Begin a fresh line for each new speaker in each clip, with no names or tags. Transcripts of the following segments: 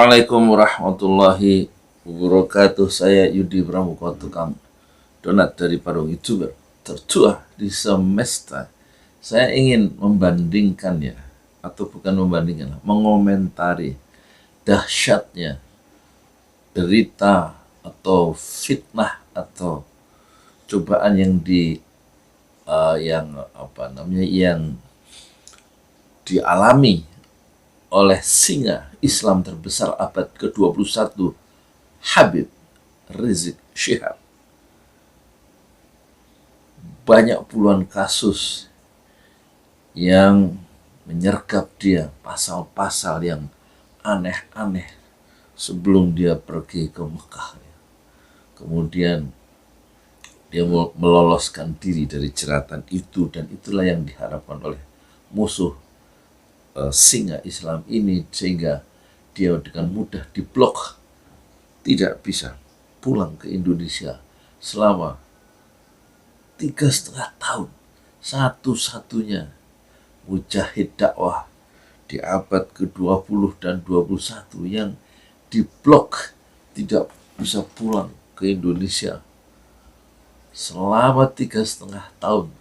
Assalamualaikum warahmatullahi wabarakatuh. Saya Yudi Pramuka, tukang donat dari Parung, YouTuber tertua di semesta. Saya ingin membandingkan ya, atau bukan membandingkan, mengomentari dahsyatnya derita atau fitnah atau cobaan yang dialami oleh singa Islam terbesar abad ke-21, Habib Rizik Syihab. Banyak puluhan kasus yang menyergap dia, pasal-pasal yang aneh-aneh sebelum dia pergi ke Mekah. Kemudian dia meloloskan diri dari jeratan itu, dan itulah yang diharapkan oleh musuh singa Islam ini, sehingga dia dengan mudah diblok, tidak bisa pulang ke Indonesia selama 3,5 tahun. Satu-satunya mujahid dakwah di abad ke-20 dan 21 yang diblok, tidak bisa pulang ke Indonesia selama 3,5 tahun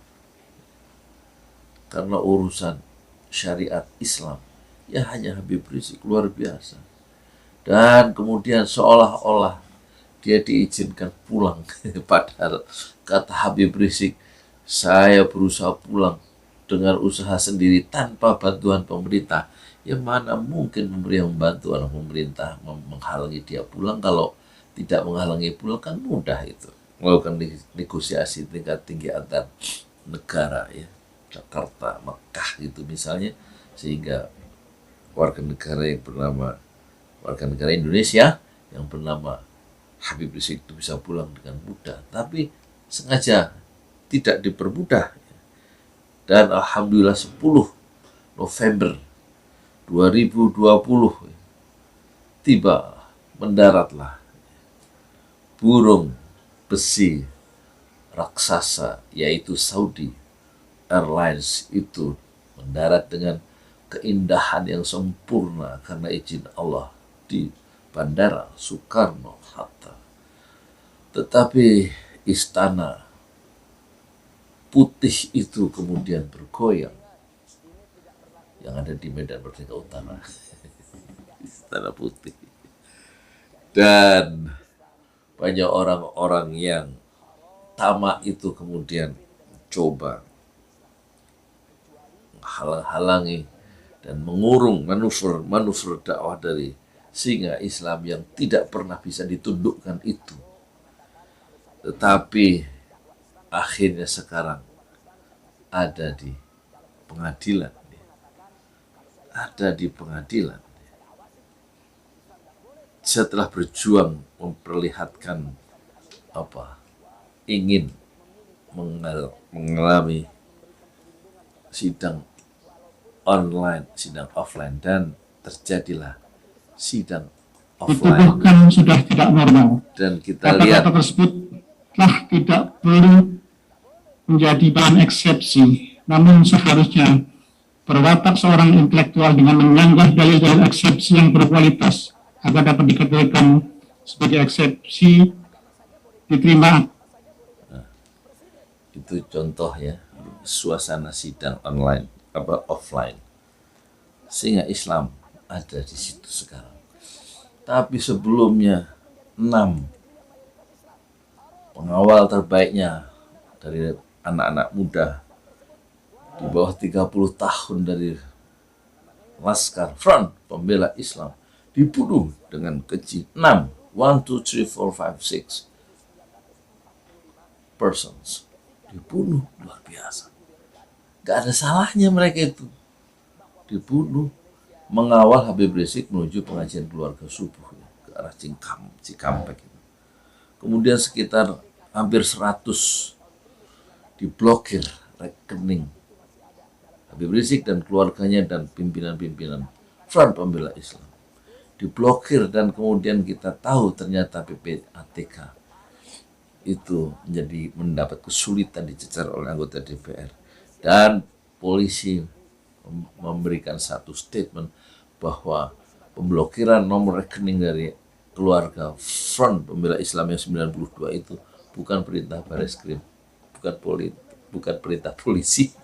karena urusan syariat Islam. Ya, hanya Habib Rizik, luar biasa. Dan kemudian seolah-olah dia diizinkan pulang. Padahal kata Habib Rizik, saya berusaha pulang dengan usaha sendiri tanpa bantuan pemerintah. Ya, mana mungkin membantu orang pemerintah menghalangi dia pulang. Kalau tidak menghalangi pulang kan mudah itu, melakukan negosiasi tingkat tinggi antar negara ya, Jakarta, Mekah gitu misalnya, sehingga warga negara Indonesia yang bernama Habib Rizik itu bisa pulang dengan mudah. Tapi sengaja tidak dipermudah. Dan alhamdulillah 10 November 2020 mendaratlah burung besi raksasa, yaitu Saudi Airlines itu mendarat dengan keindahan yang sempurna karena izin Allah di Bandara Soekarno-Hatta. Tetapi istana putih itu kemudian bergoyang, yang ada di Medan Merdeka Utara. Istana putih. Dan banyak orang-orang yang tamak itu kemudian coba menghalang-halangi dan mengurung manuver dakwah dari singa Islam yang tidak pernah bisa ditundukkan itu. Tetapi akhirnya sekarang ada di pengadilan. Setelah berjuang memperlihatkan ingin mengalami sidang online, sidang offline, dan terjadilah sidang offline.
Bahkan sudah tidak normal.
Dan kita lihat
tersebut telah tidak perlu menjadi bahan eksepsi, namun seharusnya berwatak seorang intelektual dengan menyanggah dalil-dalil eksepsi yang berkualitas agar dapat dikategorikan sebagai eksepsi diterima.
Itu contoh ya, suasana sidang online offline. Singa Islam ada di situ sekarang. Tapi sebelumnya 6 pengawal terbaiknya dari anak-anak muda di bawah 30 tahun dari Laskar Front Pembela Islam dibunuh dengan keji. 6 persons dibunuh, luar biasa. Gak ada salahnya mereka itu dibunuh mengawal Habib Rizik menuju pengajian keluarga subuh ya, ke arah Cikampek. Kemudian sekitar hampir 100 diblokir rekening Habib Rizik dan keluarganya dan pimpinan-pimpinan Front Pembela Islam diblokir. Dan kemudian kita tahu ternyata PPATK itu mendapat kesulitan dicecar oleh anggota DPR, dan polisi memberikan satu statement bahwa pemblokiran nomor rekening dari keluarga Front Pembela Islam yang 92 itu bukan perintah Bareskrim, bukan perintah polisi.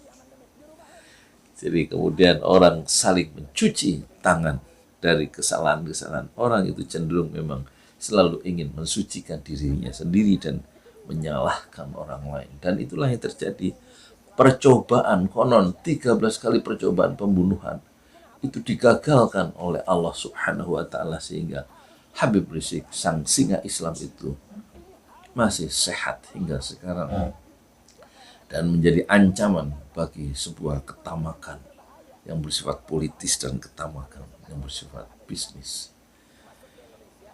Jadi kemudian orang saling mencuci tangan dari kesalahan-kesalahan orang itu cenderung memang selalu ingin mensucikan dirinya sendiri dan menyalahkan orang lain. Dan itulah yang terjadi. Percobaan konon 13 kali percobaan pembunuhan itu digagalkan oleh Allah Subhanahu wa taala sehingga Habib Rizik sang singa Islam itu masih sehat hingga sekarang dan menjadi ancaman bagi sebuah ketamakan yang bersifat politis dan ketamakan yang bersifat bisnis.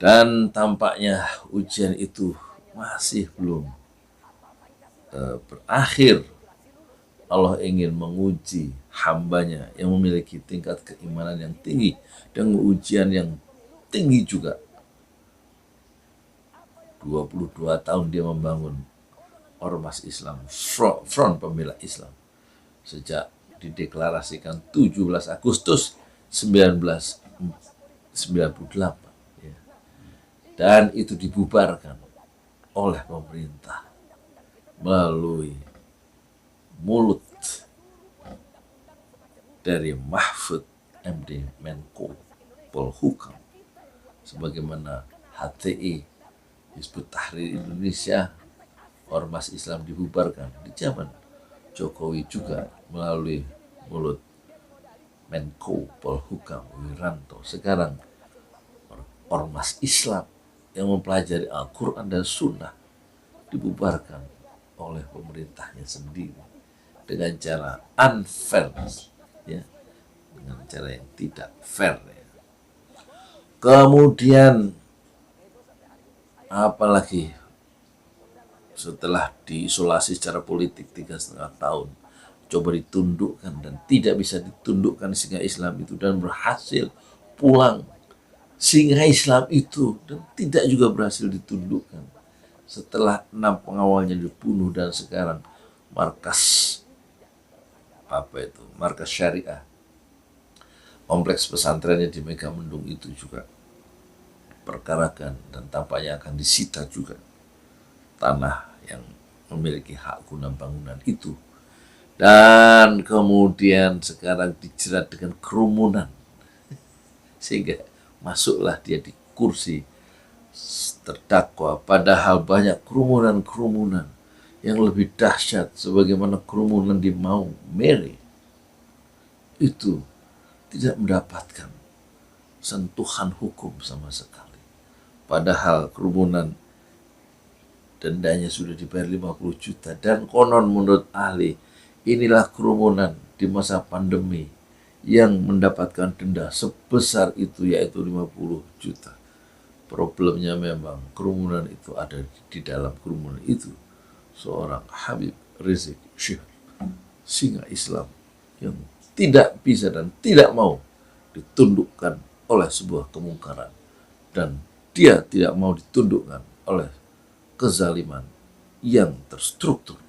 Dan tampaknya ujian itu masih belum berakhir. Allah ingin menguji hambanya yang memiliki tingkat keimanan yang tinggi dan ujian yang tinggi juga. 22 tahun dia membangun Ormas Islam, Front Pembela Islam, sejak dideklarasikan 17 Agustus 1998 ya. Dan itu dibubarkan oleh pemerintah melalui mulut dari Mahfud MD Menko Polhukam, sebagaimana HTI Hizbut Tahrir Indonesia Ormas Islam dibubarkan di zaman Jokowi juga melalui mulut Menko Polhukam Wiranto. Sekarang Ormas Islam yang mempelajari Al-Quran dan Sunnah dibubarkan oleh pemerintahnya sendiri dengan cara unfair, ya, dengan cara yang tidak fair. Ya. Kemudian apalagi setelah diisolasi secara politik 3,5 tahun, coba ditundukkan dan tidak bisa ditundukkan singa Islam itu dan berhasil pulang singa Islam itu dan tidak juga berhasil ditundukkan setelah 6 pengawalnya dibunuh dan sekarang markas syariah kompleks pesantrennya di Megamendung itu juga perkarakan dan tampaknya akan disita juga tanah yang memiliki hak guna bangunan itu. Dan kemudian sekarang dijerat dengan kerumunan sehingga masuklah dia di kursi terdakwa, padahal banyak kerumunan yang lebih dahsyat sebagaimana kerumunan di Maumere itu tidak mendapatkan sentuhan hukum sama sekali, padahal kerumunan dendanya sudah dibayar 50 juta dan konon menurut ahli inilah kerumunan di masa pandemi yang mendapatkan denda sebesar itu, yaitu 50 juta. Problemnya memang kerumunan itu ada di dalam kerumunan itu seorang Habib Rizik Syihab, singa Islam yang tidak bisa dan tidak mau ditundukkan oleh sebuah kemungkaran, dan dia tidak mau ditundukkan oleh kezaliman yang terstruktur.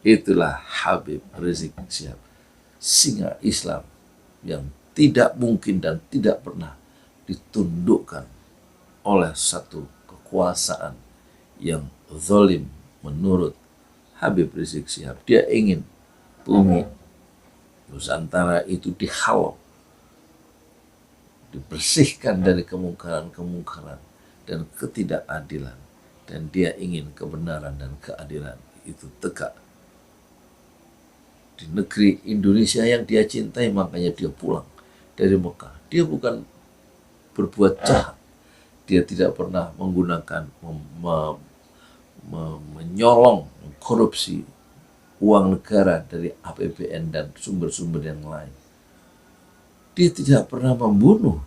Itulah Habib Rizik Syihab, singa Islam yang tidak mungkin dan tidak pernah ditundukkan oleh satu kekuasaan yang zalim menurut Habib Rizik Syihab. Dia ingin bumi Nusantara itu dihalau, dibersihkan dari kemungkaran-kemungkaran dan ketidakadilan, dan dia ingin kebenaran dan keadilan itu tegak di negeri Indonesia yang dia cintai. Makanya dia pulang dari Mekah. Dia bukan berbuat jahat, dia tidak pernah menggunakan menyolong, korupsi uang negara dari APBN dan sumber-sumber yang lain. Dia tidak pernah membunuh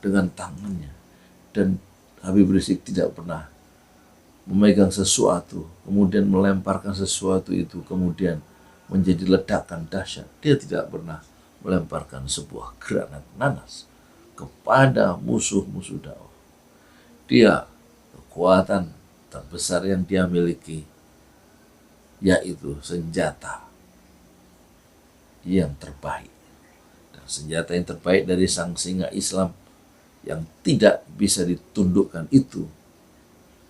dengan tangannya, dan Habib Rizik tidak pernah memegang sesuatu kemudian melemparkan sesuatu itu kemudian menjadi ledakan dahsyat. Dia tidak pernah melemparkan sebuah granat nanas kepada musuh-musuh dakwah. Dia, kekuatan terbesar yang dia miliki yaitu senjata yang terbaik. Dan senjata yang terbaik dari sang singa Islam yang tidak bisa ditundukkan itu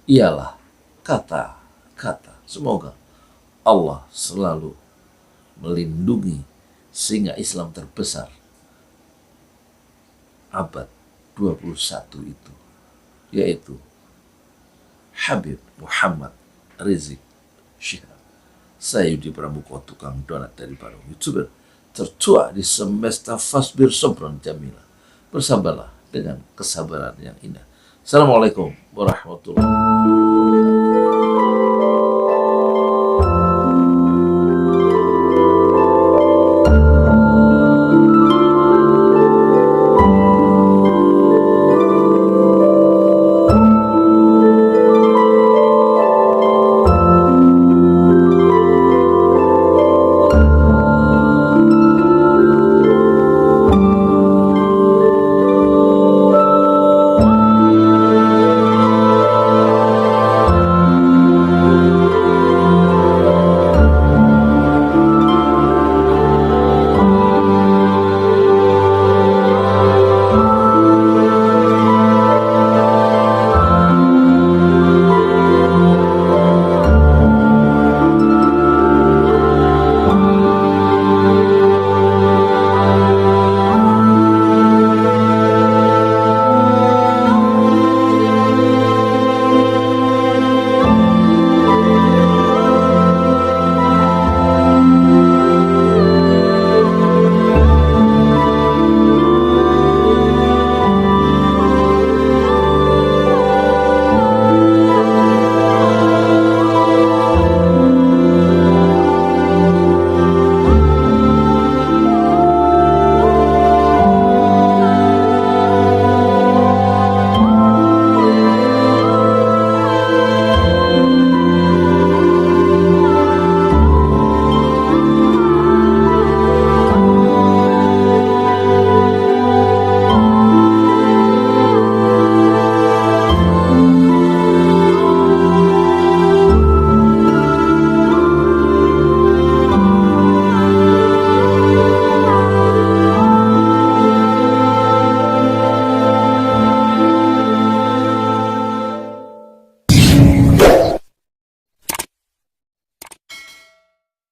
ialah kata-kata. Semoga Allah selalu melindungi singa Islam terbesar abad 21 itu, yaitu Habib Muhammad Rizik Syihab. Saya Yudi Pramuko, tukang donat dari Bandung, YouTuber tertua di semesta Fasbir Sobron Jamila. Bersabarlah dengan kesabaran yang indah. Assalamualaikum warahmatullahi wabarakatuh.